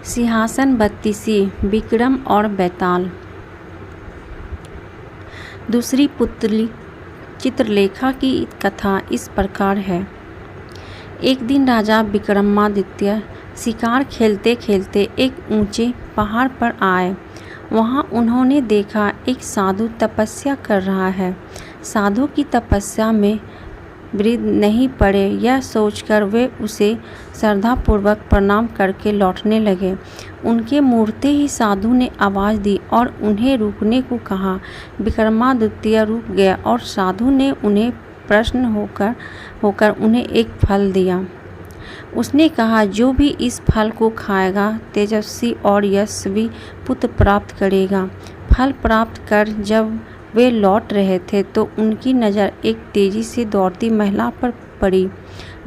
सिंहासन बत्तीसी, विक्रम और बैताल। दूसरी पुतली चित्रलेखा की कथा इस प्रकार है। एक दिन राजा विक्रमादित्य शिकार खेलते खेलते एक ऊंचे पहाड़ पर आए। वहां उन्होंने देखा एक साधु तपस्या कर रहा है। साधु की तपस्या में वृद्ध नहीं पड़े, यह सोचकर वे उसे श्रद्धापूर्वक प्रणाम करके लौटने लगे। उनके मुड़ते ही साधु ने आवाज़ दी और उन्हें रुकने को कहा। विक्रमादित्य रुक गया और साधु ने उन्हें प्रसन्न होकर उन्हें एक फल दिया। उसने कहा, जो भी इस फल को खाएगा तेजस्वी और यशस्वी पुत्र प्राप्त करेगा। फल प्राप्त कर जब वे लौट रहे थे तो उनकी नज़र एक तेजी से दौड़ती महिला पर पड़ी।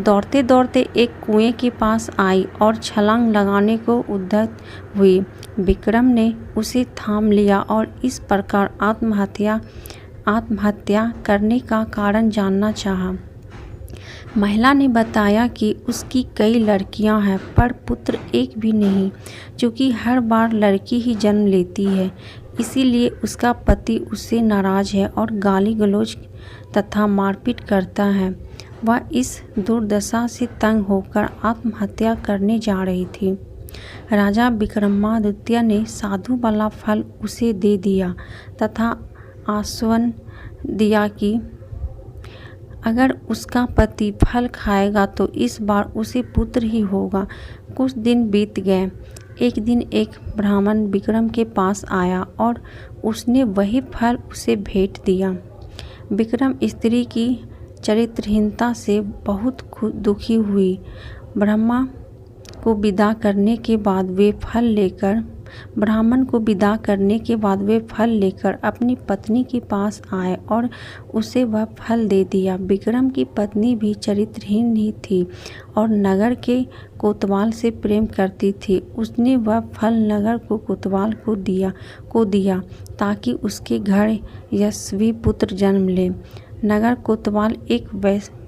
दौड़ते दौड़ते एक कुएं के पास आई और छलांग लगाने को उद्यत हुई। विक्रम ने उसे थाम लिया और इस प्रकार आत्महत्या करने का कारण जानना चाहा। महिला ने बताया कि उसकी कई लड़कियां हैं पर पुत्र एक भी नहीं, क्योंकि हर बार लड़की ही जन्म लेती है। इसीलिए उसका पति उससे नाराज़ है और गाली गलौज तथा मारपीट करता है। वह इस दुर्दशा से तंग होकर आत्महत्या करने जा रही थी। राजा विक्रमादित्य ने साधु वाला फल उसे दे दिया तथा आश्वासन दिया कि अगर उसका पति फल खाएगा तो इस बार उसे पुत्र ही होगा। कुछ दिन बीत गए। एक दिन एक ब्राह्मण विक्रम के पास आया और उसने वही फल उसे भेंट दिया। विक्रम स्त्री की चरित्रहीनता से बहुत दुखी हुई। ब्राह्मण को विदा करने के बाद वे फल लेकर अपनी पत्नी के पास आए और उसे वह फल दे दिया। विक्रम की पत्नी भी चरित्रहीन ही थी और नगर के कोतवाल से प्रेम करती थी। उसने वह फल नगर को कोतवाल को दिया ताकि उसके घर यशस्वी पुत्र जन्म ले। नगर कोतवाल एक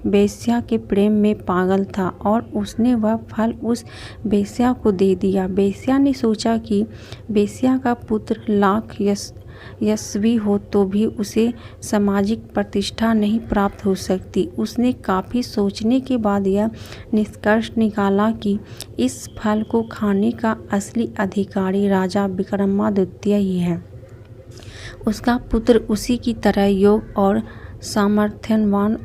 वेश्या के प्रेम में पागल था और उसने वह फल उस वेश्या को दे दिया। वेश्या ने सोचा कि वेश्या का पुत्र लाख यशस्वी हो तो भी उसे सामाजिक प्रतिष्ठा नहीं प्राप्त हो सकती। उसने काफ़ी सोचने के बाद यह निष्कर्ष निकाला कि इस फल को खाने का असली अधिकारी राजा विक्रमादित्य ही है। उसका पुत्र उसी की तरह योग्य और सामर्थ्यवान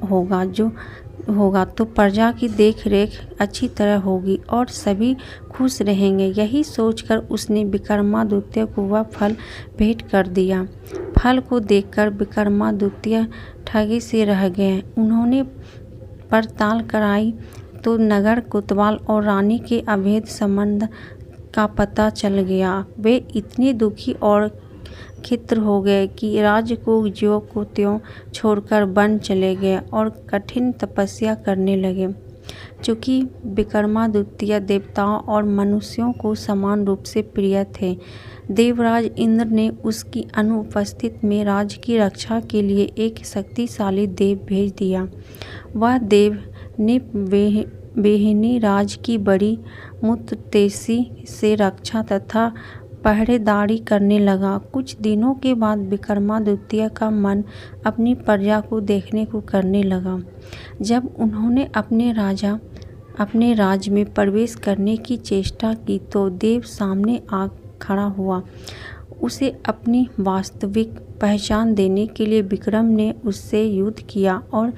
होगा तो प्रजा की देखरेख अच्छी तरह होगी और सभी खुश रहेंगे। यही सोचकर उसने विक्रमादित्य को वह फल भेंट कर दिया। फल को देखकर विक्रमादित्य ठगी से रह गए। उन्होंने पड़ताल कराई तो नगर कोतवाल और रानी के अवैध संबंध का पता चल गया। वे इतने दुखी और खिन्न हो गए कि राज्य को ज्यों को त्यों छोड़कर वन चले गए और कठिन तपस्या करने लगे। चूँकि विक्रमादित्य देवताओं और मनुष्यों को समान रूप से प्रिय थे, देवराज इंद्र ने उसकी अनुपस्थिति में राज्य की रक्षा के लिए एक शक्तिशाली देव भेज दिया। वह देव ने बेहिनी राज की बड़ी मुत्तेसी से रक्षा तथा पहरेदारी करने लगा। कुछ दिनों के बाद विक्रमादित्य का मन अपनी प्रजा को देखने को करने लगा। जब उन्होंने अपने राज्य में प्रवेश करने की चेष्टा की तो देव सामने आ खड़ा हुआ। उसे अपनी वास्तविक पहचान देने के लिए विक्रम ने उससे युद्ध किया और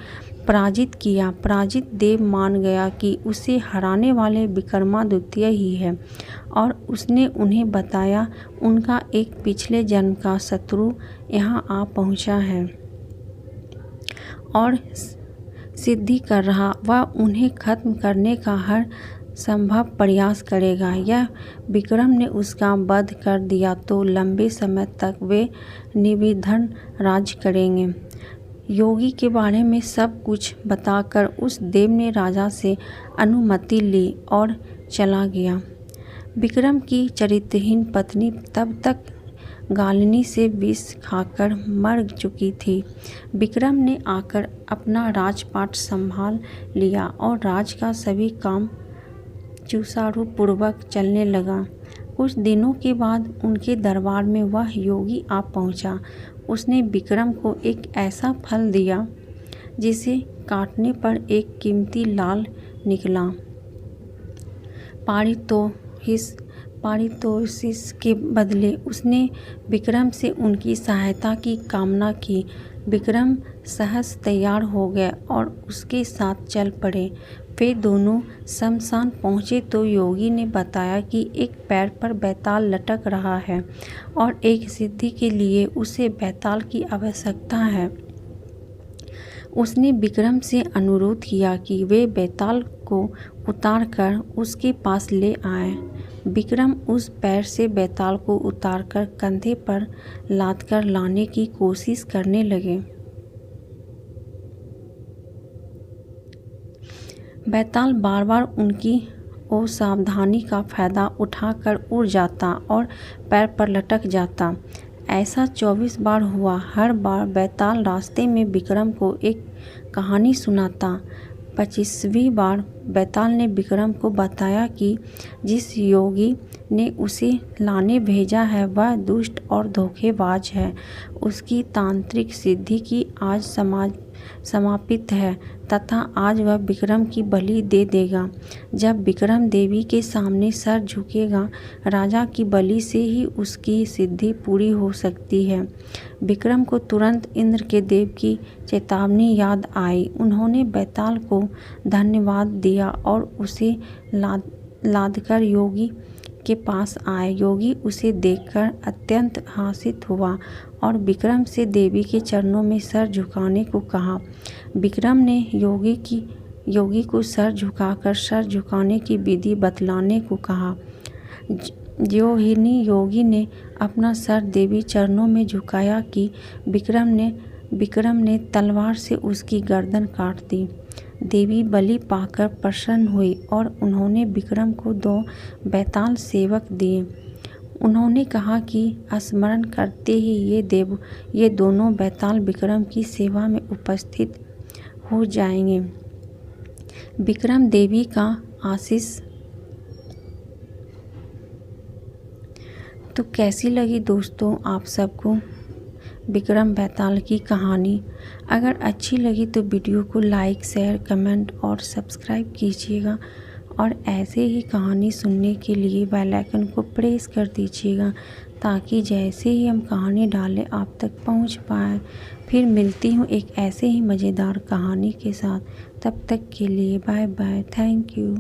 पराजित किया। पराजित देव मान गया कि उसे हराने वाले विक्रमादित्य ही है और उसने उन्हें बताया उनका एक पिछले जन्म का शत्रु यहाँ आ पहुँचा है और सिद्धि कर रहा। वह उन्हें खत्म करने का हर संभव प्रयास करेगा। यह विक्रम ने उसका वध कर दिया तो लंबे समय तक वे निर्विघ्न राज करेंगे। योगी के बारे में सब कुछ बताकर उस देव ने राजा से अनुमति ली और चला गया। विक्रम की चरित्रहीन पत्नी तब तक गालिनी से विष खाकर मर चुकी थी। विक्रम ने आकर अपना राजपाट संभाल लिया और राज का सभी काम सुचारू पूर्वक चलने लगा। कुछ दिनों के बाद उनके दरबार में वह योगी आ पहुंचा। उसने विक्रम को एक ऐसा फल दिया जिसे काटने पर एक कीमती लाल निकला। पारितोषिक के बदले उसने विक्रम से उनकी सहायता की कामना की। विक्रम सहज तैयार हो गए और उसके साथ चल पड़े। वे दोनों शमशान पहुँचे तो योगी ने बताया कि एक पैर पर बैताल लटक रहा है और एक सिद्धि के लिए उसे बैताल की आवश्यकता है। उसने विक्रम से अनुरोध किया कि वे बैताल को उतारकर उसके पास ले आए। विक्रम उस पैर से बैताल को उतारकर कंधे पर लादकर लाने की कोशिश करने लगे। बैताल बार बार उनकी असावधानी का फायदा उठाकर उड़ जाता और पैर पर लटक जाता। ऐसा 24 बार हुआ। हर बार बैताल रास्ते में विक्रम को एक कहानी सुनाता। 25वीं बार बैताल ने विक्रम को बताया कि जिस योगी ने उसे लाने भेजा है वह दुष्ट और धोखेबाज है। उसकी तांत्रिक सिद्धि की आज समापित है तथा आज वह विक्रम की बलि दे देगा। जब विक्रम देवी के सामने सर झुकेगा, राजा की बलि से ही उसकी सिद्धि पूरी हो सकती है। विक्रम को तुरंत इंद्र के देव की चेतावनी याद आई। उन्होंने बैताल को धन्यवाद दिया और उसे लादकर योगी के पास आए। योगी उसे देखकर अत्यंत हर्षित हुआ और विक्रम से देवी के चरणों में सर झुकाने को कहा। विक्रम ने योगी को सर झुकाकर सर झुकाने की विधि बतलाने को कहा। योगी ने अपना सर देवी चरणों में झुकाया कि विक्रम ने तलवार से उसकी गर्दन काट दी। देवी बलि पाकर प्रसन्न हुई और उन्होंने विक्रम को 2 बैताल सेवक दिए। उन्होंने कहा कि स्मरण करते ही ये दोनों बैताल विक्रम की सेवा में उपस्थित हो जाएंगे। विक्रम देवी का आशीष। तो कैसी लगी दोस्तों आप सबको विक्रम बैताल की कहानी? अगर अच्छी लगी तो वीडियो को लाइक, शेयर, कमेंट और सब्सक्राइब कीजिएगा और ऐसे ही कहानी सुनने के लिए बेल आइकन को प्रेस कर दीजिएगा ताकि जैसे ही हम कहानी डालें आप तक पहुंच पाए। फिर मिलती हूं एक ऐसे ही मज़ेदार कहानी के साथ। तब तक के लिए बाय बाय। Thank you.